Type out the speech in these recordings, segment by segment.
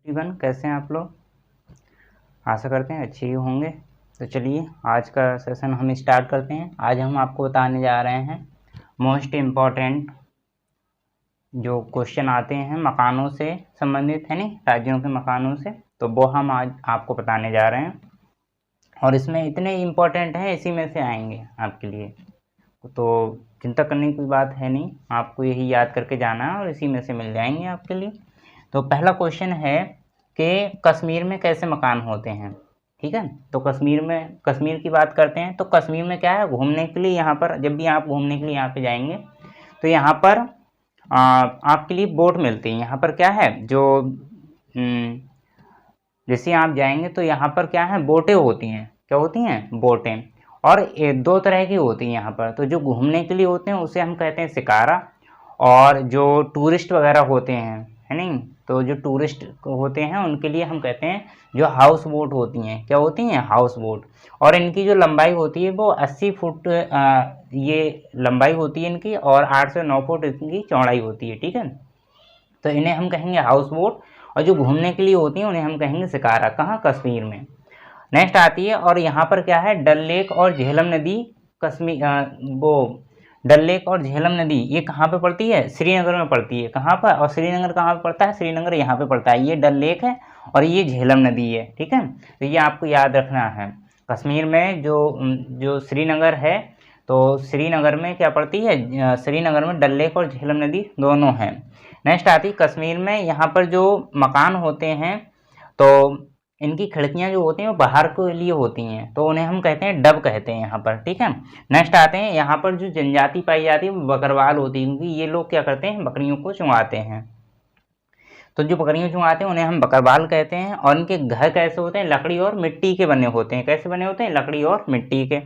Everyone, कैसे हैं आप लोग। आशा करते हैं अच्छे ही होंगे। तो चलिए आज का सेशन हम स्टार्ट करते हैं। आज हम आपको बताने जा रहे हैं मोस्ट इम्पॉर्टेंट जो क्वेश्चन आते हैं मकानों से संबंधित, है नहीं, राज्यों के मकानों से, तो वो हम आज आपको बताने जा रहे हैं। और इसमें इतने इम्पोर्टेंट हैं, इसी में से आएंगे आपके लिए, तो चिंता करने की कोई बात है नहीं। आपको यही याद करके जाना है और इसी में से मिल जाएंगे आपके लिए। तो पहला क्वेश्चन है कि कश्मीर में कैसे मकान होते हैं। ठीक है, तो कश्मीर की बात करते हैं। तो कश्मीर में क्या है, घूमने के लिए यहाँ पर, जब भी आप घूमने के लिए यहाँ पे जाएंगे तो यहाँ पर आपके लिए बोट मिलती है। यहाँ पर क्या है, जो जैसे आप जाएंगे तो यहाँ पर क्या है, बोटें होती हैं। क्या होती हैं? बोटें। और दो तरह की होती हैं यहाँ पर। तो जो घूमने के लिए होते हैं उसे हम कहते हैं शिकारा, और जो टूरिस्ट वगैरह होते हैं, है नहीं, तो जो टूरिस्ट होते हैं उनके लिए हम कहते हैं जो हाउस बोट होती हैं। क्या होती हैं? House boat. और इनकी जो लंबाई होती है वो 80 फुट ये लंबाई होती है इनकी, और 8 से 9 फुट इनकी चौड़ाई होती है। ठीक है, तो इन्हें हम कहेंगे हाउस बोट। और जो घूमने के लिए होती हैं उन्हें हम कहेंगे शिकारा। कहाँ? कश्मीर में। नेक्स्ट आती है, और यहाँ पर क्या है, डल लेक और झेलम नदी। कश्मीर वो डल लेक और झेलम नदी ये कहाँ पे पड़ती है? श्रीनगर में पड़ती है। कहाँ पर? और श्रीनगर कहाँ पे पड़ता है? श्रीनगर यहाँ पे पड़ता है। ये डल लेक है और ये झेलम नदी है। ठीक है, तो ये आपको याद रखना है। कश्मीर में जो श्रीनगर है, तो श्रीनगर में क्या पड़ती है? श्रीनगर में डल लेक और झेलम नदी दोनों हैं। नेक्स्ट आती है, कश्मीर में यहाँ पर जो मकान होते हैं तो इनकी खिड़कियां जो होती हैं वो बाहर के लिए होती हैं, तो उन्हें हम कहते हैं डब कहते हैं यहाँ पर। ठीक है, नेक्स्ट आते हैं, यहाँ पर जो जनजाति पाई जाती है वो बकरवाल होती है, क्योंकि ये लोग क्या करते हैं, बकरियों को चुंगाते हैं। तो जो बकरियों चुंगाते हैं उन्हें हम बकरवाल कहते हैं। और इनके घर कैसे होते हैं? लकड़ी और मिट्टी के बने होते हैं। कैसे बने होते हैं? लकड़ी और मिट्टी के।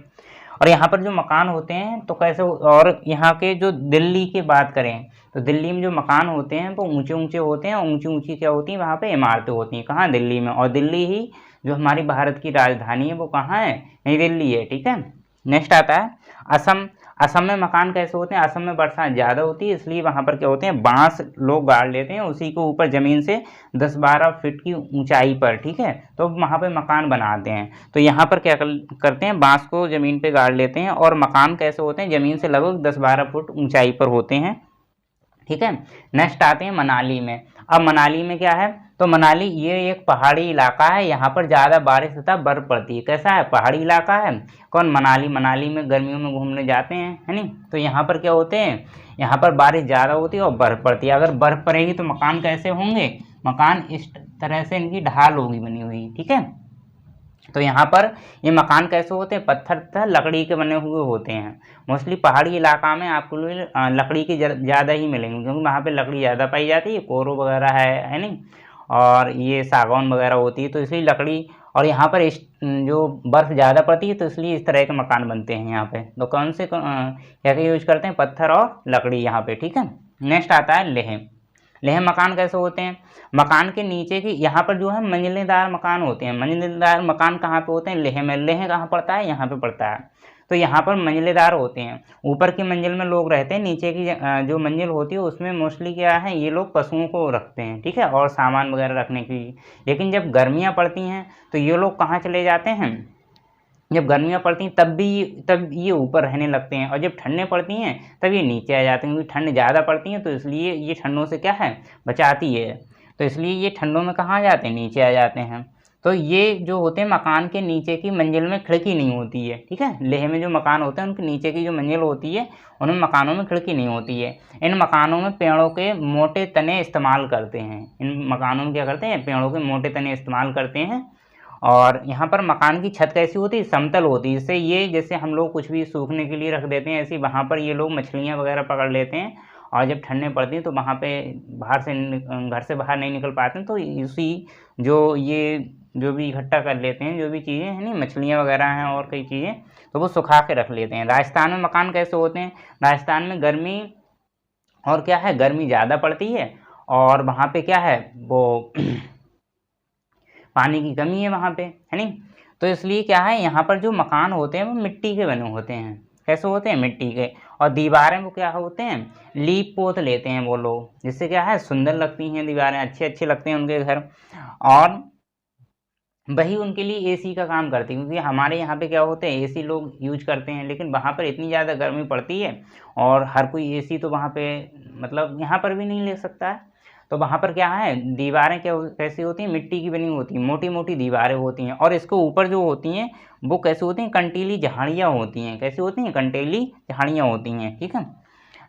और यहाँ पर जो मकान होते हैं तो कैसे, और यहाँ के जो दिल्ली की बात करें तो दिल्ली में जो मकान होते हैं वो ऊंचे ऊंचे होते हैं, ऊंची ऊंची क्या होती हैं, वहाँ पे इमारतें होती हैं। कहाँ? दिल्ली में। और दिल्ली ही जो हमारी भारत की राजधानी है वो कहाँ है? नई दिल्ली है। ठीक है, नेक्स्ट आता है असम। असम में मकान कैसे होते हैं? असम में बरसात ज़्यादा होती है, इसलिए वहाँ पर क्या होते हैं, बांस लोग गाड़ लेते हैं उसी के ऊपर ज़मीन से 10-12 फीट की ऊंचाई पर। ठीक है, तो वहाँ पे मकान बनाते हैं। तो यहाँ पर क्या करते हैं, बांस को ज़मीन पे गाड़ लेते हैं, और मकान कैसे होते हैं, ज़मीन से लगभग 10-12 फुट ऊंचाई पर होते हैं। ठीक है, नेक्स्ट आते हैं मनाली में। अब मनाली में क्या है, तो मनाली ये एक पहाड़ी इलाका है, यहाँ पर ज़्यादा बारिश तथा बर्फ़ पड़ती है। कैसा है? पहाड़ी इलाका है। कौन? मनाली में गर्मियों में घूमने जाते हैं, है नहीं, तो यहाँ पर क्या होते हैं, यहाँ पर बारिश ज़्यादा होती है और बर्फ़ पड़ती है। अगर बर्फ़ पड़ेगी तो मकान कैसे होंगे? मकान इस तरह से इनकी ढाल होगी बनी हुई। ठीक है, तो यहाँ पर ये मकान कैसे होते हैं, पत्थर तथा लकड़ी के बने हुए होते हैं। मोस्टली पहाड़ी इलाका में आपको लकड़ी के ज़्यादा ही मिलेंगे, क्योंकि वहाँ पे लकड़ी ज़्यादा पाई जाती है, कोरो वगैरह है नहीं, और ये सागौन वगैरह होती है, तो इसलिए लकड़ी। और यहाँ पर जो बर्फ़ ज़्यादा पड़ती है तो इसलिए इस तरह के मकान बनते हैं यहाँ पे। तो कौन से क्या यूज करते हैं? पत्थर और लकड़ी यहाँ पे। ठीक है, नेक्स्ट आता है लेह। लेह मकान कैसे होते हैं? मकान के नीचे की यहाँ पर जो है मंजिलेदार मकान होते हैं। मंजिलेदार मकान कहाँ पे होते हैं? लेह में। लेह कहाँ पड़ता है? यहाँ पे पड़ता है। तो यहाँ पर मंजिलेदार होते हैं, ऊपर की मंजिल में लोग रहते हैं, नीचे की जो मंजिल होती है उसमें मोस्टली क्या है, ये लोग पशुओं को रखते हैं। ठीक है, और सामान वगैरह रखने के लिए। लेकिन जब गर्मियाँ पड़ती हैं तो ये लोग कहाँ चले जाते हैं? जब गर्मियाँ पड़ती हैं तब ये ऊपर रहने लगते हैं, और जब ठंडें पड़ती हैं तब ये नीचे आ जाते हैं, क्योंकि ठंड ज़्यादा पड़ती है तो इसलिए ये ठंडों से क्या है, बचाती है। तो इसलिए ये ठंडों में कहाँ आ जाते हैं? नीचे आ जाते हैं। तो ये जो होते हैं, मकान के नीचे की मंजिल में खिड़की नहीं होती है। ठीक है, लेह में जो मकान होते हैं उनके नीचे की जो मंजिल होती है उनमें मकानों में खिड़की नहीं होती है। इन मकानों में पेड़ों के मोटे तने इस्तेमाल करते हैं। इन मकानों में क्या करते हैं? पेड़ों के मोटे तने इस्तेमाल करते हैं। और यहाँ पर मकान की छत कैसी होती है? समतल होती है, इससे ये जैसे हम लोग कुछ भी सूखने के लिए रख देते हैं, ऐसे वहाँ पर ये लोग मछलियाँ वगैरह पकड़ लेते हैं। और जब ठंडें पड़ती हैं तो वहाँ पे घर से बाहर नहीं निकल पाते हैं, तो इसी जो भी इकट्ठा कर लेते हैं, जो भी चीज़ें हैं नहीं, मछलियाँ वगैरह हैं और कई चीज़ें, तो वो सुखा के रख लेते हैं। राजस्थान में मकान कैसे होते हैं? राजस्थान में गर्मी और क्या है, गर्मी ज़्यादा पड़ती है, और वहाँ पे क्या है, वो पानी की कमी है वहाँ पे, है नहीं, तो इसलिए क्या है, यहाँ पर जो मकान होते हैं वो मिट्टी के बने होते हैं। कैसे होते हैं, मिट्टी के। और दीवारें वो क्या होते हैं, लीप पोत लेते हैं वो लोग, जिससे क्या है सुंदर लगती हैं दीवारें, अच्छे अच्छे लगते हैं उनके घर। और वही उनके लिए एसी का काम करती है, क्योंकि हमारे यहाँ पे क्या होते हैं एसी लोग यूज करते हैं, लेकिन वहाँ पर इतनी ज़्यादा गर्मी पड़ती है और हर कोई एसी तो वहाँ पे मतलब यहाँ पर भी नहीं ले सकता है। तो वहाँ पर क्या है, दीवारें कैसी होती हैं, मिट्टी की बनी होती हैं, मोटी मोटी दीवारें होती हैं, और इसके ऊपर जो होती हैं वो कैसी होती हैं, कंटीली झाड़ियाँ होती हैं। कैसी होती हैं, कंटीली झाड़ियाँ होती हैं, ठीक है।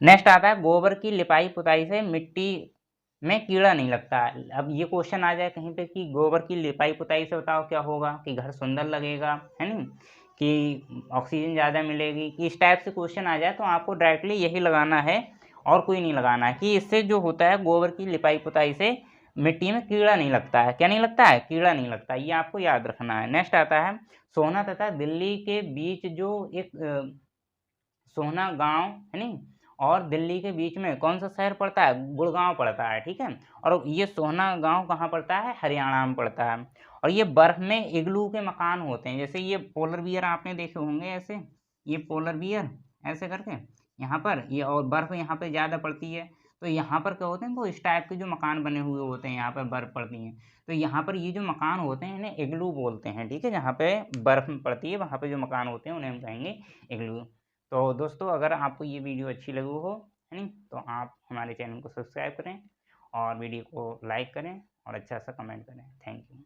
नेक्स्ट आता है, गोबर की लिपाई पुताई से मिट्टी में कीड़ा नहीं लगता है। अब ये क्वेश्चन आ जाए कहीं पे कि गोबर की लिपाई पुताई से बताओ क्या होगा, कि घर सुंदर लगेगा, है नहीं, कि ऑक्सीजन ज़्यादा मिलेगी, कि इस टाइप से क्वेश्चन आ जाए तो आपको डायरेक्टली यही लगाना है और कोई नहीं लगाना है, कि इससे जो होता है गोबर की लिपाई पुताई से मिट्टी में कीड़ा नहीं लगता है। क्या नहीं लगता है, कीड़ा नहीं लगता, ये आपको याद रखना है। नेक्स्ट आता है, सोहना तथा दिल्ली के बीच जो एक सोहना गांव है नहीं, और दिल्ली के बीच में कौन सा शहर पड़ता है, गुड़गांव पड़ता है, ठीक है। और ये सोहना गांव कहाँ पड़ता है, हरियाणा में पड़ता है। और ये बर्फ में इग्लू के मकान होते हैं, जैसे ये पोलर बियर आपने देखे होंगे ऐसे, ये पोलर बियर ऐसे करके यहाँ पर ये, और बर्फ यहाँ पे ज़्यादा पड़ती है, तो यहाँ पर क्या होते हैं, वो इस टाइप के जो मकान बने हुए होते हैं, यहाँ पर बर्फ पड़ती है, तो यहाँ पर ये जो मकान होते हैं इन्हें इग्लू बोलते हैं, ठीक है। जहाँ पे बर्फ पड़ती है वहाँ पे जो मकान होते हैं उन्हें हम कहेंगे इग्लू। तो दोस्तों अगर आपको ये वीडियो अच्छी लगी हो, है नहीं, तो आप हमारे चैनल को सब्सक्राइब करें और वीडियो को लाइक करें और अच्छा सा कमेंट करें। Thank you.